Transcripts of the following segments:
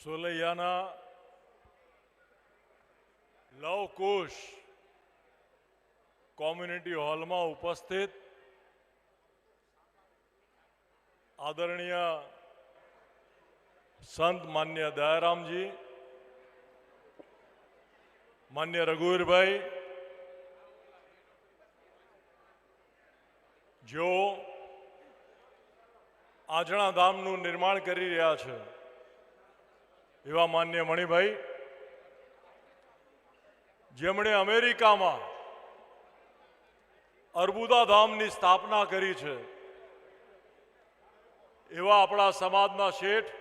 સોલૈયાના Lavkush community હોલમાં ઉપસ્થિત આદરણીય સંત માન્ય દયારામજી, માન્ય રઘુવીરભાઈ, જેઓ આંજણા ધામનું નિર્માણ કરી રહ્યા છે, એવા માન્ય મણિભાઈ, જેમણે અમેરિકામાં અર્બુદા ધામની સ્થાપના કરી છે, એવા આપણા સમાજના શેઠ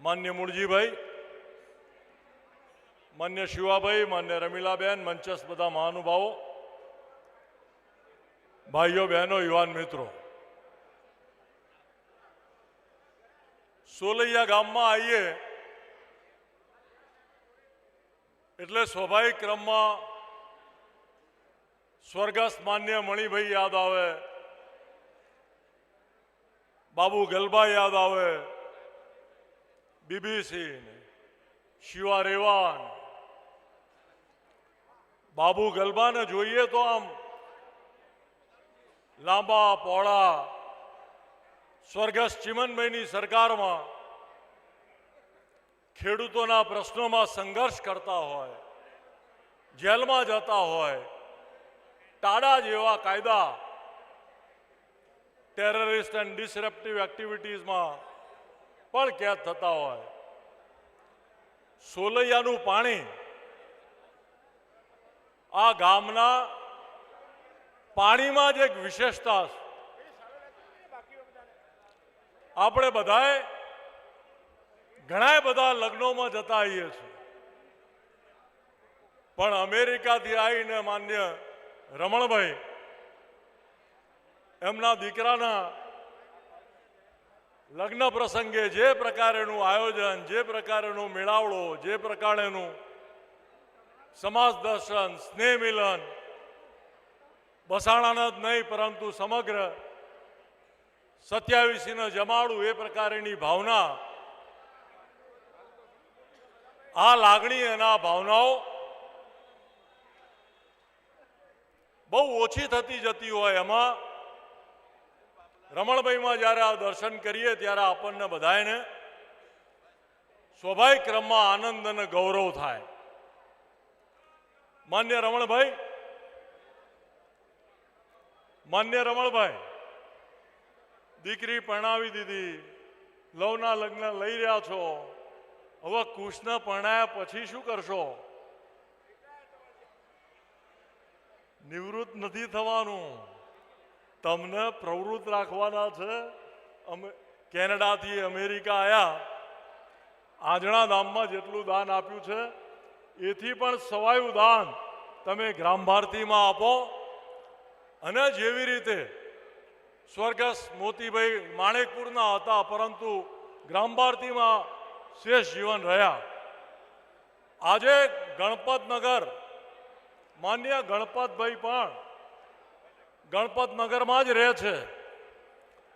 માન્ય મૂળજીભાઈ, માન્ય શિવાભાઈ, માન્ય રમીલાબેન, મંચસ્થ બધા મહાનુભાવો, ભાઈઓ બહેનો, યુવાન મિત્રો, સોલૈયા ગામમાં આવીએ એટલે સ્વાભાવિક ક્રમમાં સ્વર્ગસ્થ માન્ય મણિભાઈ યાદ આવે, બાબુ ગલબા યાદ આવે, બીબીસી, શિવા રેવાન. બાબુ ગલબાને જોઈએ તો આમ લાંબા પહોળા, સ્વર્ગસ્થ ચિમનભાઈની સરકારમાં ખેડૂતોના પ્રશ્નોમાં સંઘર્ષ કરતા હોય, જેલમાં જતા હોય, ટાડા જેવા કાયદા ટેરરિસ્ટ એન્ડ ડિસરપ્ટિવ એક્ટિવિટીઝમાં પણ કેદ થતા હોય. સોલૈયાનું પાણી આ ગામના પાણીમાં જ એક વિશેષતા છે. આપણે બધાએ ઘણા બધા લગ્નોમાં જતા આવીએ છીએ, પણ અમેરિકાથી આવીને માન્ય રમણભાઈ એમના દીકરાના લગ્ન પ્રસંગે જે પ્રકારેનું આયોજન, જે પ્રકારેનું મેળાવડો, જે પ્રકારેનું સમાજ દર્શન, સ્નેહ મિલન, બસાણાના જ નહીં પરંતુ સમગ્ર 27ને જમાડું, એ પ્રકારની ભાવના, આ લાગણી અને આ ભાવનાઓ બહુ ઓછી થતી જતી હોય. એમાં રમણભાઈમાં જ્યારે આ દર્શન કરીએ ત્યારે આપણને બધાને સ્વાભાવિક ક્રમમાં આનંદ અને ગૌરવ થાય. માન્ય રમણભાઈ દીકરી પરણાવી દીધી, લવના લગ્ન લઈ રહ્યા છો, હવે કૃષ્ણ પરણાયા પછી શું કરશો? નિવૃત્ત નથી થવાનું, તમને પ્રવૃત્ત રાખવાના છે. કેનેડાથી અમેરિકા આવ્યા, આંજણા ધામમાં જેટલું દાન આપ્યું છે એથી પણ સવાયું દાન તમે ગ્રામ ભારતીમાં આપો. અને જેવી રીતે સ્વર્ગસ્થ મોતીભાઈ માણેકપુરના હતા પરંતુ ગ્રામ ભારતીમાં શેષ જીવન રહ્યા. આજે ગણપતનગર માન્ય ગણપતભાઈ પણ ગણપતનગરમાં જ રહે છે,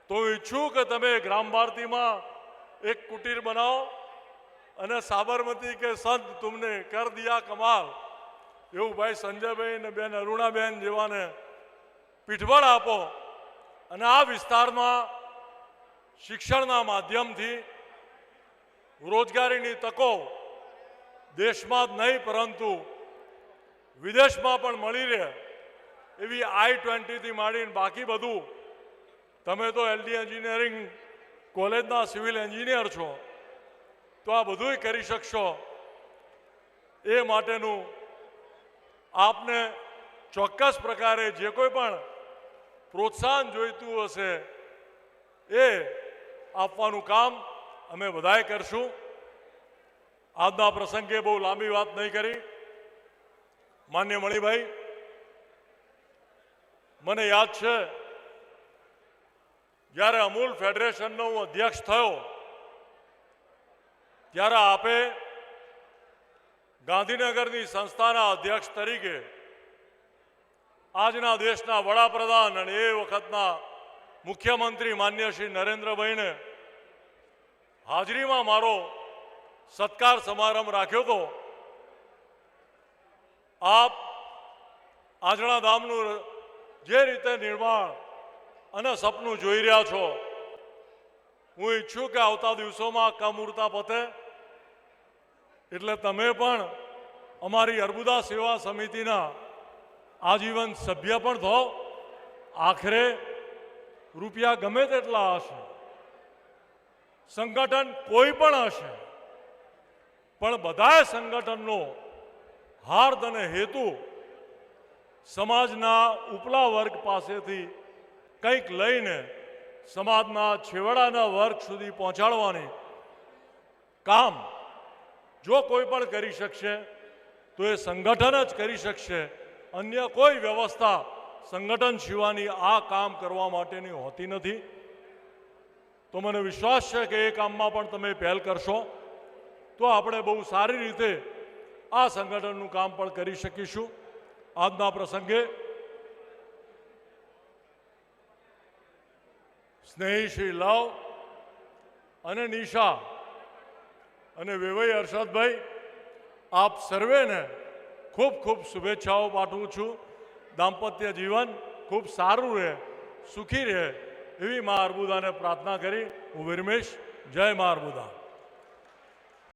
તો ઈચ્છું કે તમે ગ્રામ ભારતીમાં એક કુટીર બનાવો અને સાબરમતી કે સંત તુમને કર દિયા કમાલ એવું ભાઈ સંજયભાઈ અને બેન અરુણાબેન જેવાને પીઠબળ આપો અને આ વિસ્તારમાં શિક્ષણના માધ્યમથી રોજગારીની તકો દેશમાં જ નહીં પરંતુ વિદેશમાં પણ મળી રહે એવી I-20થી માંડીને બાકી બધું, તમે તો LD એન્જિનિયરિંગ કોલેજના સિવિલ એન્જિનિયર છો, તો આ બધું કરી શકશો. એ માટેનું આપને ચોક્કસ પ્રકારે જે કોઈ પણ પ્રોત્સાહન જોઈતું હશે એ આપવાનું કામ અમે બધાએ કરશું. આજના પ્રસંગે બહુ લાંબી વાત નહીં કરી. માન્ય મણિભાઈ, મને યાદ છે જ્યારે અમૂલ ફેડરેશનનો હું અધ્યક્ષ થયો ત્યારે આપે ગાંધીનગરની સંસ્થાના અધ્યક્ષ તરીકે આજના દેશના વડાપ્રધાન અને એ વખતના મુખ્યમંત્રી માન્ય શ્રી નરેન્દ્રભાઈને હાજરીમાં મારો સત્કાર સમારંભ રાખ્યો હતો. આપ આંજણા ધામનું જે રીતે નિર્માણ અને સપનું જોઈ રહ્યા છો, હું ઈચ્છું કે આવતા દિવસોમાં કામૂર્તા પતે એટલે તમે પણ અમારી અર્બુદા સેવા સમિતિના આજીવન સભ્ય પણ થો. આખરે રૂપિયા ગમે તેટલા હશે, સંગઠન કોઈ પણ હશે, પણ બધાએ સંગઠનનો હાર્દ અને હેતુ સમાજના ઉપલા વર્ગ પાસેથી કંઈક લઈને સમાજના છેવાડાના વર્ગ સુધી પહોંચાડવાની કામ જો કોઈ પણ કરી શકશે તો એ સંગઠન જ કરી શકશે. અન્ય કોઈ વ્યવસ્થા સંગઠન સિવાયની આ કામ કરવા માટેની હોતી નથી. તો મને વિશ્વાસ છે કે એ કામમાં પણ તમે પહેલ કરશો તો આપણે બહુ સારી રીતે આ સંગઠનનું કામ પણ કરી શકીશું. આજના પ્રસંગે સ્નેહી શ્રી લવ અને નિશા અને વેવાઈ હર્ષદભાઈ, આપ સર્વેને ખૂબ ખૂબ શુભેચ્છાઓ પાઠવું છું. દાંપત્ય જીવન ખૂબ સારું રહે, સુખી રહે એવી મા અર્બુદાને પ્રાર્થના કરી હું વિરમેશ. જય મા અર્બુદા.